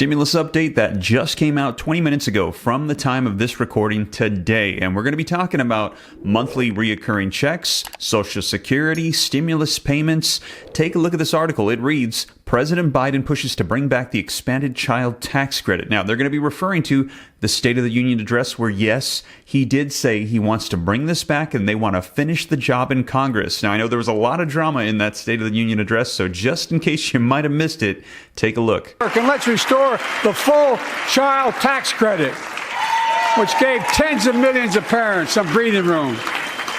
Stimulus update that just came out 20 minutes ago from the time of this recording today. And we're going to be talking about monthly reoccurring checks, Social Security, stimulus payments. Take a look at this article. It reads, President Biden pushes to bring back the expanded child tax credit. Now, they're going to be referring to the State of the Union address where, yes, he did say he wants to bring this back and they want to finish the job in Congress. Now, I know there was a lot of drama in that State of the Union address, so just in case you might have missed it, take a look. And let's restore the full child tax credit, which gave tens of millions of parents some breathing room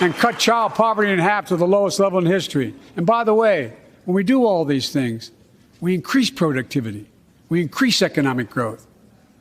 and cut child poverty in half to the lowest level in history. And by the way, when we do all these things, we increase productivity. We increase economic growth.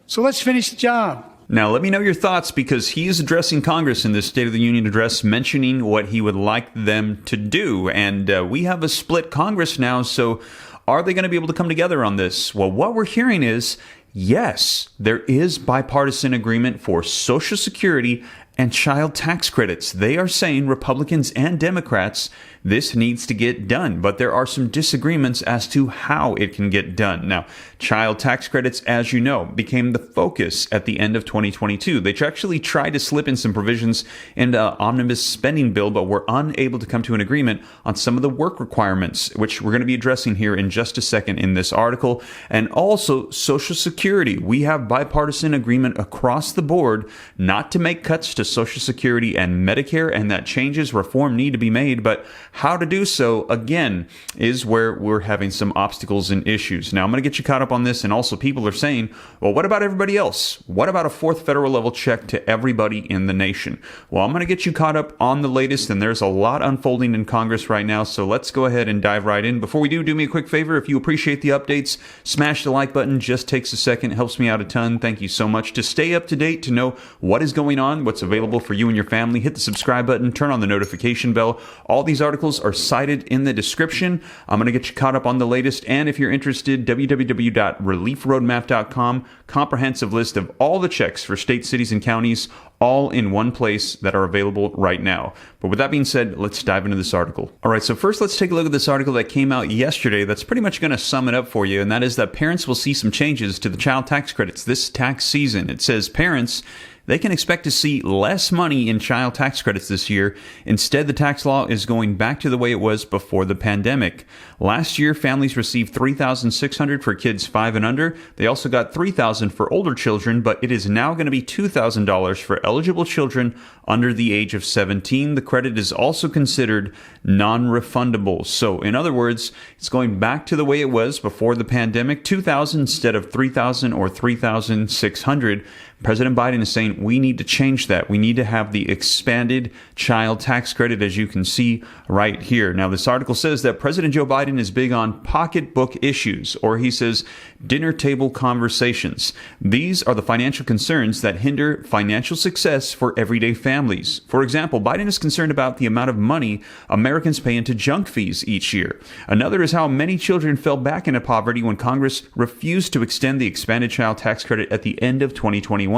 So let's finish the job. Now, let me know your thoughts because he is addressing Congress in this State of the Union address, mentioning what he would like them to do. And we have a split Congress now, so are they going to be able to come together on this? Well, what we're hearing is, yes, there is bipartisan agreement for Social Security and child tax credits. They are saying, Republicans and Democrats, this needs to get done, but there are some disagreements as to how it can get done. Now, child tax credits, as you know, became the focus at the end of 2022. They actually tried to slip in some provisions in the omnibus spending bill, but were unable to come to an agreement on some of the work requirements, which we're going to be addressing here in just a second in this article. And also Social Security. We have bipartisan agreement across the board not to make cuts to Social Security and Medicare, and that changes, reform need to be made, but how to do so, again, is where we're having some obstacles and issues. Now, I'm going to get you caught up on this, and also people are saying, well, what about everybody else? What about a fourth federal level check to everybody in the nation? Well, I'm going to get you caught up on the latest, and there's a lot unfolding in Congress right now, so let's go ahead and dive right in. Before we do me a quick favor. If you appreciate the updates, smash the like button. Just takes a second, helps me out a ton. Thank you so much. To stay up to date, to know what is going on, what's available for you and your family, hit the subscribe button, turn on the notification bell. All these articles are cited in the description. I'm going to get you caught up on the latest. And if you're interested, www.reliefroadmap.com, comprehensive list of all the checks for states, cities, and counties, all in one place that are available right now. But with that being said, let's dive into this article. All right, so first let's take a look at this article that came out yesterday that's pretty much going to sum it up for you, and that is that parents will see some changes to the child tax credits this tax season. It says parents, they can expect to see less money in child tax credits this year. Instead, the tax law is going back to the way it was before the pandemic. Last year, families received $3,600 for kids 5 and under. They also got $3,000 for older children, but it is now going to be $2,000 for eligible children under the age of 17. The credit is also considered non-refundable. So, in other words, it's going back to the way it was before the pandemic, $2,000 instead of $3,000 or $3,600. President Biden is saying we need to change that. We need to have the expanded child tax credit, as you can see right here. Now, this article says that President Joe Biden is big on pocketbook issues, or he says dinner table conversations. These are the financial concerns that hinder financial success for everyday families. For example, Biden is concerned about the amount of money Americans pay into junk fees each year. Another is how many children fell back into poverty when Congress refused to extend the expanded child tax credit at the end of 2021.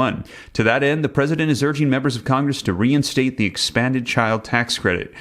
To that end, the president is urging members of Congress to reinstate the expanded child tax credit.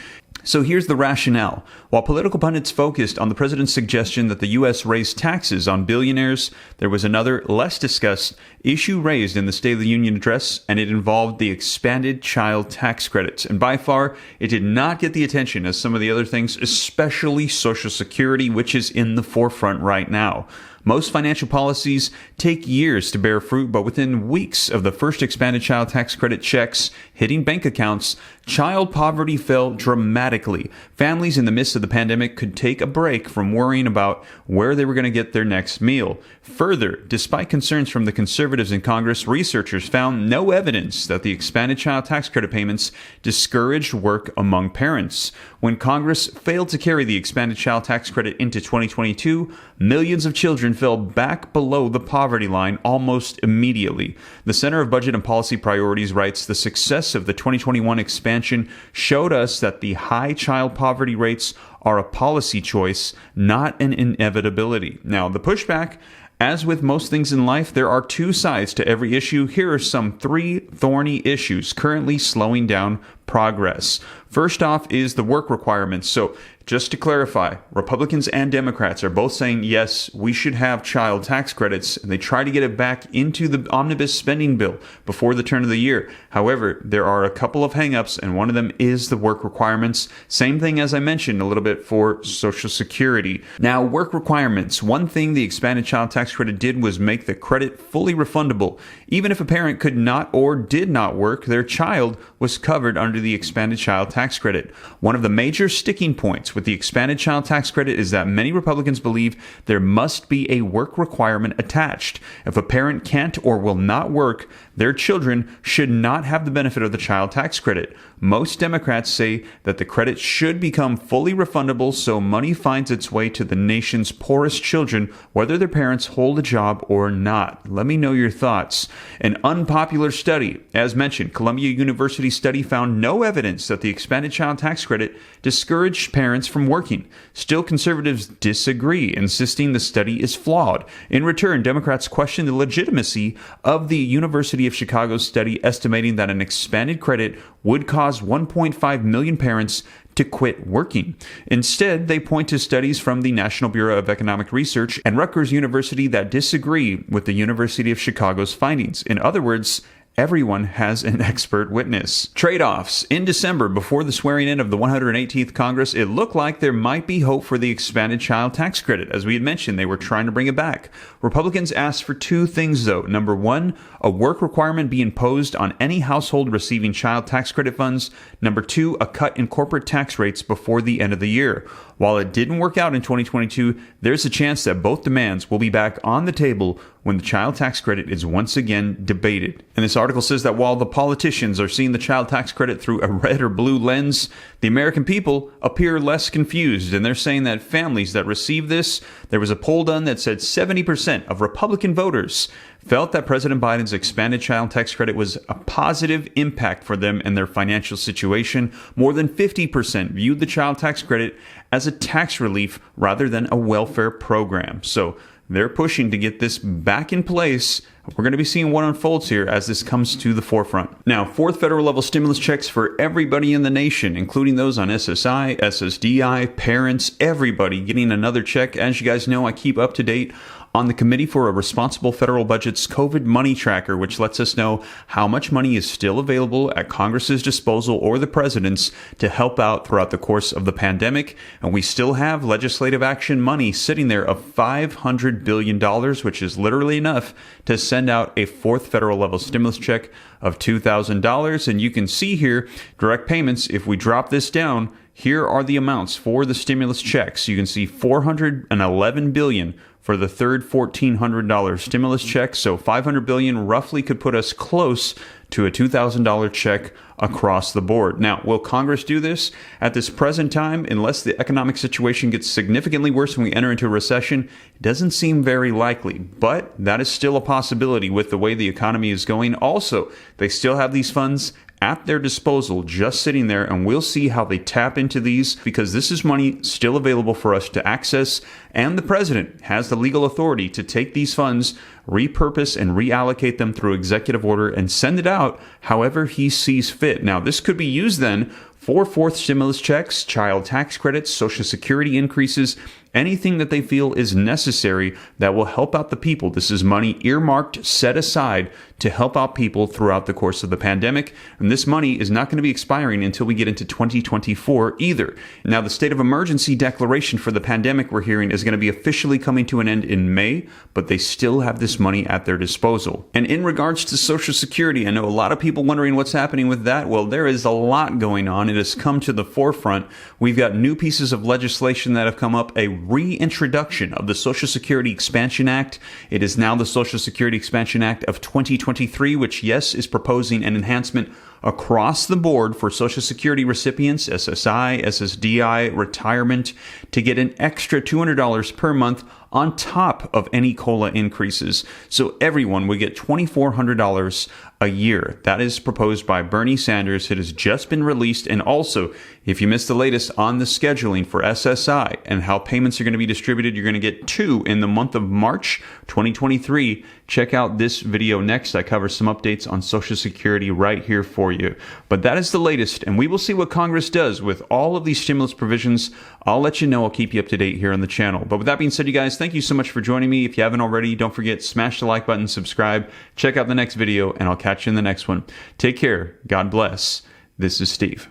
So here's the rationale. While political pundits focused on the president's suggestion that the U.S. raise taxes on billionaires, there was another, less discussed, issue raised in the State of the Union address, and it involved the expanded child tax credits. And by far, it did not get the attention as some of the other things, especially Social Security, which is in the forefront right now. Most financial policies take years to bear fruit, but within weeks of the first expanded child tax credit checks hitting bank accounts, child poverty fell dramatically. Families in the midst of the pandemic could take a break from worrying about where they were going to get their next meal. Further, despite concerns from the conservatives in Congress, researchers found no evidence that the expanded child tax credit payments discouraged work among parents. When Congress failed to carry the expanded child tax credit into 2022, millions of children fell back below the poverty line almost immediately. The Center of Budget and Policy Priorities writes, the success of the 2021 expansion showed us that the high child poverty rates are a policy choice, not an inevitability. Now, the pushback, as with most things in life, there are two sides to every issue. Here are some 3 thorny issues currently slowing down progress. First off is the work requirements. So Just to clarify, Republicans and Democrats are both saying, yes, we should have child tax credits, and they try to get it back into the omnibus spending bill before the turn of the year. However, there are a couple of hangups, and one of them is the work requirements. Same thing as I mentioned a little bit for Social Security. Now, work requirements. One thing the expanded child tax credit did was make the credit fully refundable. Even if a parent could not or did not work, their child was covered under the expanded child tax credit. One of the major sticking points with the expanded child tax credit is that many Republicans believe there must be a work requirement attached. If a parent can't or will not work, their children should not have the benefit of the child tax credit. Most Democrats say that the credit should become fully refundable so money finds its way to the nation's poorest children, whether their parents hold a job or not. Let me know your thoughts. An unpopular study, as mentioned, Columbia University study found no evidence that the expanded child tax credit discouraged parents from working. Still, conservatives disagree, insisting the study is flawed. In return, Democrats question the legitimacy of the University of Chicago study, estimating that an expanded credit would cause 1.5 million parents to quit working. Instead, they point to studies from the National Bureau of Economic Research and Rutgers University that disagree with the University of Chicago's findings. In other words, everyone has an expert witness. Trade-offs. In December, before the swearing in of the 118th Congress, it looked like there might be hope for the expanded child tax credit. As we had mentioned, they were trying to bring it back. Republicans asked for two things, though. Number one, a work requirement be imposed on any household receiving child tax credit funds. Number two, a cut in corporate tax rates before the end of the year. While it didn't work out in 2022, there's a chance that both demands will be back on the table when the child tax credit is once again debated. And this article says that while the politicians are seeing the child tax credit through a red or blue lens, the American people appear less confused. And they're saying that families that receive this, there was a poll done that said 70% of Republican voters felt that President Biden's expanded child tax credit was a positive impact for them and their financial situation. More than 50% viewed the child tax credit as a tax relief rather than a welfare program. So they're pushing to get this back in place. We're going to be seeing what unfolds here as this comes to the forefront. Now, fourth federal level stimulus checks for everybody in the nation, including those on SSI, SSDI, parents, everybody getting another check. As you guys know, I keep up to date on the Committee for a Responsible Federal Budget's COVID Money Tracker, which lets us know how much money is still available at Congress's disposal or the president's to help out throughout the course of the pandemic. And we still have legislative action money sitting there of $500 billion, which is literally enough to send out a fourth federal level stimulus check of $2,000. And you can see here, direct payments, if we drop this down, here are the amounts for the stimulus checks. You can see $411 billion for the third $1,400 stimulus check. So $500 billion roughly could put us close to a $2,000 check across the board. Now, will Congress do this at this present time? Unless the economic situation gets significantly worse when we enter into a recession, it doesn't seem very likely, but that is still a possibility with the way the economy is going. Also, they still have these funds at their disposal, just sitting there, and we'll see how they tap into these, because this is money still available for us to access, and the president has the legal authority to take these funds, repurpose and reallocate them through executive order and send it out however he sees fit. Now, this could be used then for fourth stimulus checks, child tax credits, Social Security increases, anything that they feel is necessary that will help out the people. This is money earmarked, set aside to help out people throughout the course of the pandemic. And this money is not going to be expiring until we get into 2024 either. Now, the state of emergency declaration for the pandemic, we're hearing, is going to be officially coming to an end in May, but they still have this money at their disposal. And in regards to Social Security, I know a lot of people wondering what's happening with that. Well, there is a lot going on. It has come to the forefront. We've got new pieces of legislation that have come up, a reintroduction of the Social Security Expansion Act. It is now the Social Security Expansion Act of 2023, which, yes, is proposing an enhancement across the board for Social Security recipients, SSI, SSDI, retirement, to get an extra $200 per month on top of any COLA increases. So everyone would get $2,400 a year. That is proposed by Bernie Sanders. It has just been released. And also, if you missed the latest on the scheduling for SSI and how payments are going to be distributed, you're going to get two in the month of March 2023. Check out this video next. I cover some updates on Social Security right here for you. for you. But that is the latest, and we will see what Congress does with all of these stimulus provisions. I'll let you know. I'll keep you up to date here on the channel. But with that being said, you guys, thank you so much for joining me. If you haven't already, don't forget, smash the like button, subscribe, check out the next video, and I'll catch you in the next one. Take care. God bless. This is Steve.